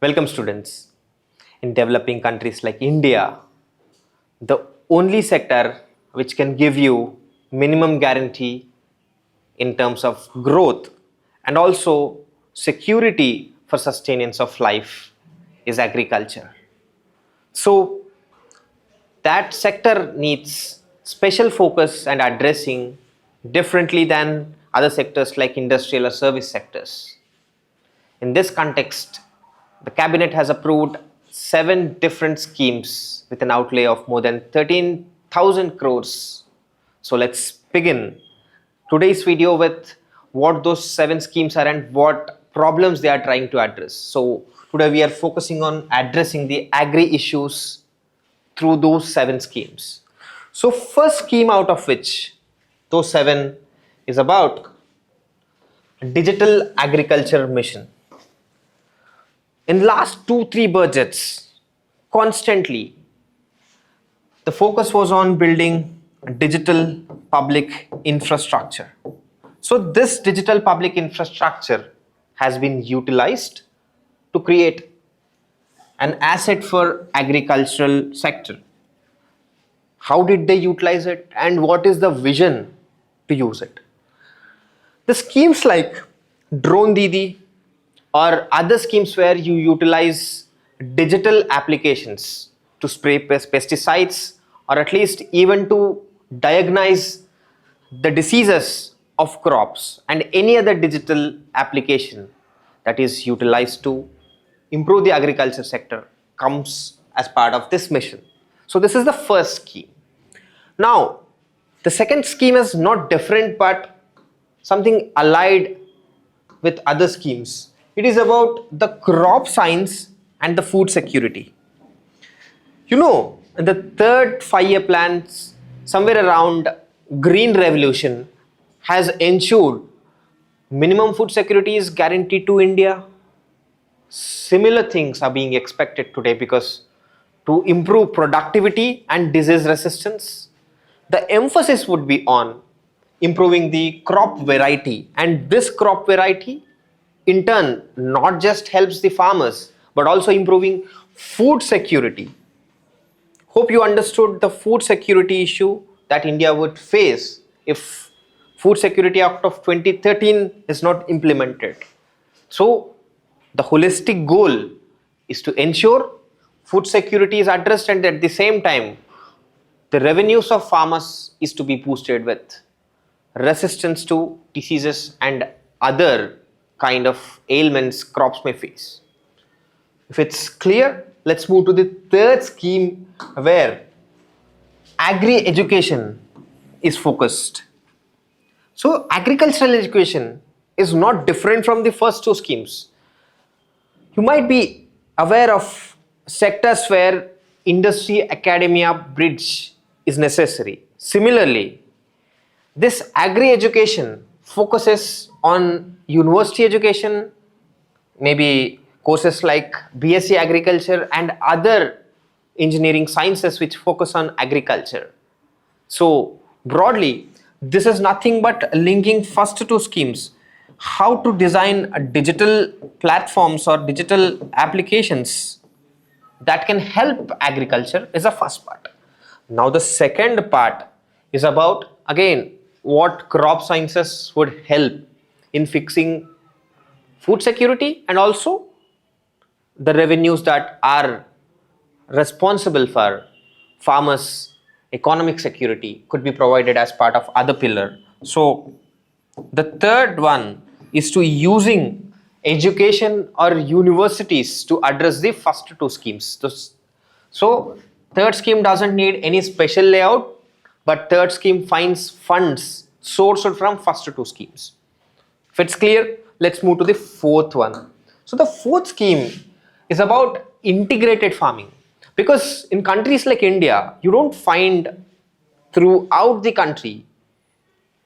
Welcome students. In developing countries like India, the only sector which can give you minimum guarantee in terms of growth and also security for sustenance of life is agriculture. So that sector needs special focus and addressing differently than other sectors like industrial or service sectors. In this context, the cabinet has approved 7 different schemes with an outlay of more than 13,000 crores. So let's begin today's video with what those 7 schemes are and what problems they are trying to address. So today we are focusing on addressing the agri issues through those 7 schemes. So first scheme out of which those 7 is about digital agriculture mission. In last 2-3 budgets, constantly, the focus was on building digital public infrastructure. So this digital public infrastructure has been utilized to create an asset for agricultural sector. How did they utilize it and what is the vision to use it? The schemes like Drone Didi or other schemes where you utilize digital applications to spray pesticides or at least even to diagnose the diseases of crops and any other digital application that is utilized to improve the agriculture sector comes as part of this mission. So this is the first scheme. Now, the second scheme is not different but something allied with other schemes. It is about the crop science and the food security. You know, in the third 5-year plan, somewhere around Green Revolution has ensured minimum food security is guaranteed to India. Similar things are being expected today because to improve productivity and disease resistance, the emphasis would be on improving the crop variety, and this crop variety in turn not just helps the farmers but also improving food security. Hope you understood the food security issue that India would face if Food Security Act of 2013 is not implemented. So the holistic goal is to ensure food security is addressed and at the same time the revenues of farmers is to be boosted with resistance to diseases and other kind of ailments crops may face. If it's clear, let's move to the third scheme where agri-education is focused. So agricultural education is not different from the first 2 schemes. You might be aware of sectors where industry academia bridge is necessary. Similarly, this agri-education focuses on university education, maybe courses like BSc Agriculture and other engineering sciences which focus on agriculture. So broadly, this is nothing but linking first 2 schemes. How to design a digital platforms or digital applications that can help agriculture is the first part. Now the second part is about again what crop sciences would help in fixing food security and also the revenues that are responsible for farmers' economic security could be provided as part of other pillar. So the third one is to using education or universities to address the first 2 schemes. So third scheme doesn't need any special layout, but third scheme finds funds sourced from first 2 schemes. If it's clear, let's move to the fourth one. So the fourth scheme is about integrated farming, because in countries like India, you don't find throughout the country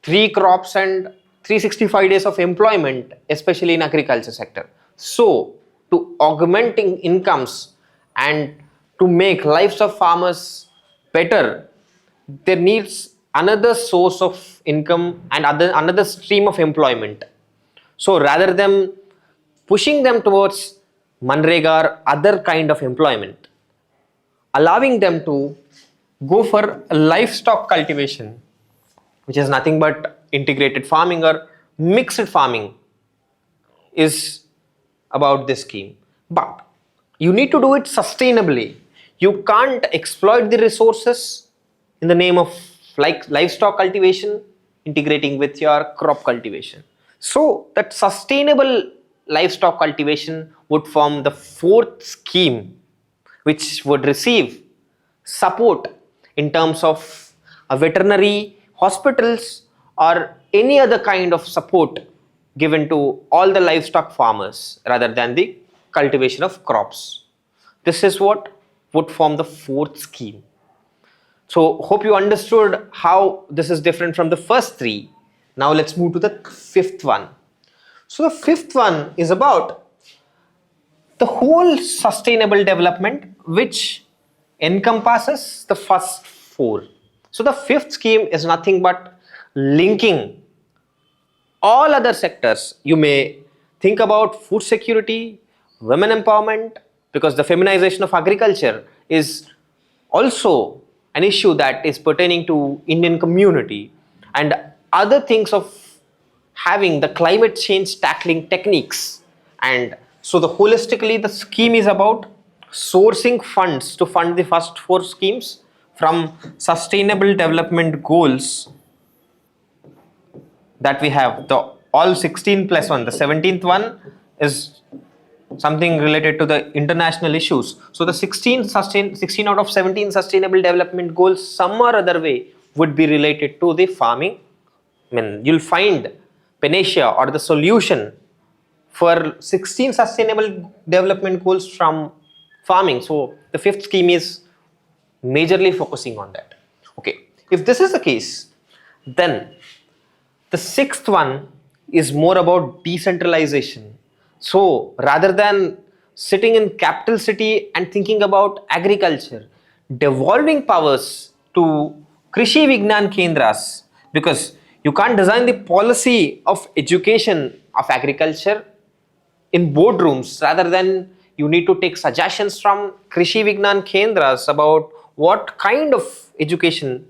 3 crops and 365 days of employment, especially in agriculture sector. So to augmenting incomes and to make lives of farmers better, there needs another source of income and another stream of employment. So rather than pushing them towards Manrega or other kind of employment, allowing them to go for livestock cultivation, which is nothing but integrated farming or mixed farming is about this scheme. But you need to do it sustainably. You can't exploit the resources in the name of like livestock cultivation integrating with your crop cultivation. So that sustainable livestock cultivation would form the fourth scheme, which would receive support in terms of a veterinary hospitals or any other kind of support given to all the livestock farmers rather than the cultivation of crops. This is what would form the fourth scheme. So hope you understood how this is different from the first three. Now let's move to the fifth one. So the fifth one is about the whole sustainable development, which encompasses the first four. So the fifth scheme is nothing but linking all other sectors. You may think about food security, women empowerment, because the feminization of agriculture is also an issue that is pertaining to Indian community, and other things of having the climate change tackling techniques. And so the holistically the scheme is about sourcing funds to fund the first four schemes from sustainable development goals that we have. The all 16 plus 1, the 17th one is something related to the international issues. So the 16 out of 17 sustainable development goals some or other way would be related to the farming. I mean, you'll find panacea or the solution for 16 sustainable development goals from farming. So the fifth scheme is majorly focusing on that. Okay, if this is the case, then the sixth one is more about decentralization. So rather than sitting in capital city and thinking about agriculture, devolving powers to Krishi Vignan Kendras, because you can't design the policy of education of agriculture in boardrooms. Rather than you need to take suggestions from Krishi Vignan Kendras about what kind of education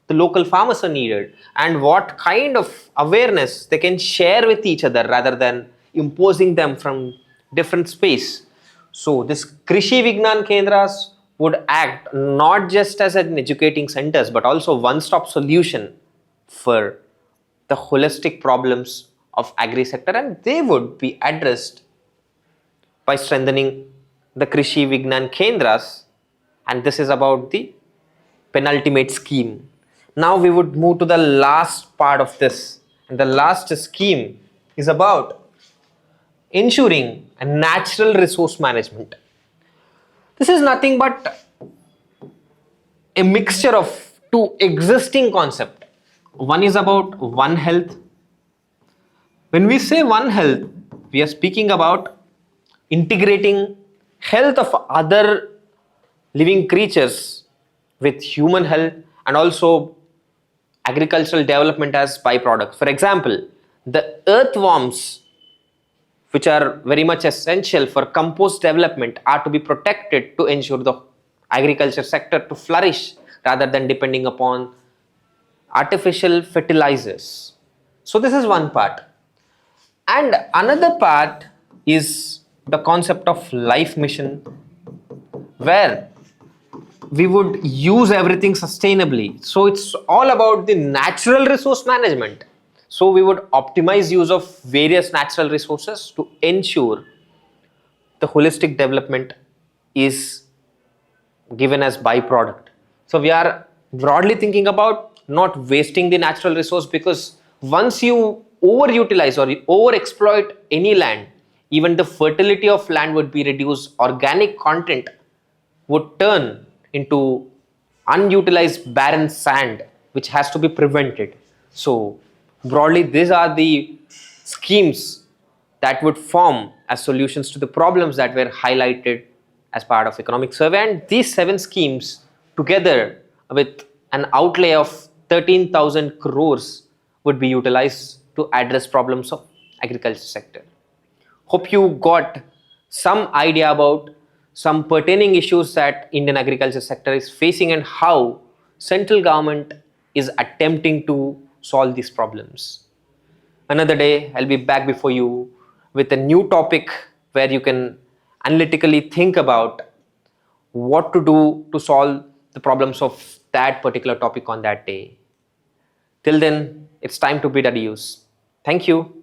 the local farmers are needed and what kind of awareness they can share with each other rather than imposing them from different space. So this Krishi Vignan Kendras would act not just as an educating centers but also one-stop solution for the holistic problems of agri sector, and they would be addressed by strengthening the Krishi Vignan Kendras, and this is about the penultimate scheme. Now we would move to the last part of this, and the last scheme is about ensuring a natural resource management. This is nothing but a mixture of two existing concepts. One is about One Health. When we say One Health, we are speaking about integrating health of other living creatures with human health and also agricultural development as byproduct. For example, the earthworms, which are very much essential for compost development, are to be protected to ensure the agriculture sector to flourish rather than depending upon artificial fertilizers. So this is one part. And another part is the concept of life mission, where we would use everything sustainably. So it's all about the natural resource management. So we would optimize use of various natural resources to ensure the holistic development is given as byproduct. So we are broadly thinking about not wasting the natural resource, because once you overutilize or overexploit any land, even the fertility of land would be reduced. Organic content would turn into unutilized barren sand, which has to be prevented. So broadly, these are the schemes that would form as solutions to the problems that were highlighted as part of economic survey. And these 7 schemes together with an outlay of 13,000 crores would be utilized to address problems of agriculture sector. Hope you got some idea about some pertaining issues that Indian agriculture sector is facing and how central government is attempting to solve these problems. Another day, I'll be back before you with a new topic where you can analytically think about what to do to solve the problems of that particular topic on that day. Till then, it's time to bid adios. Thank you.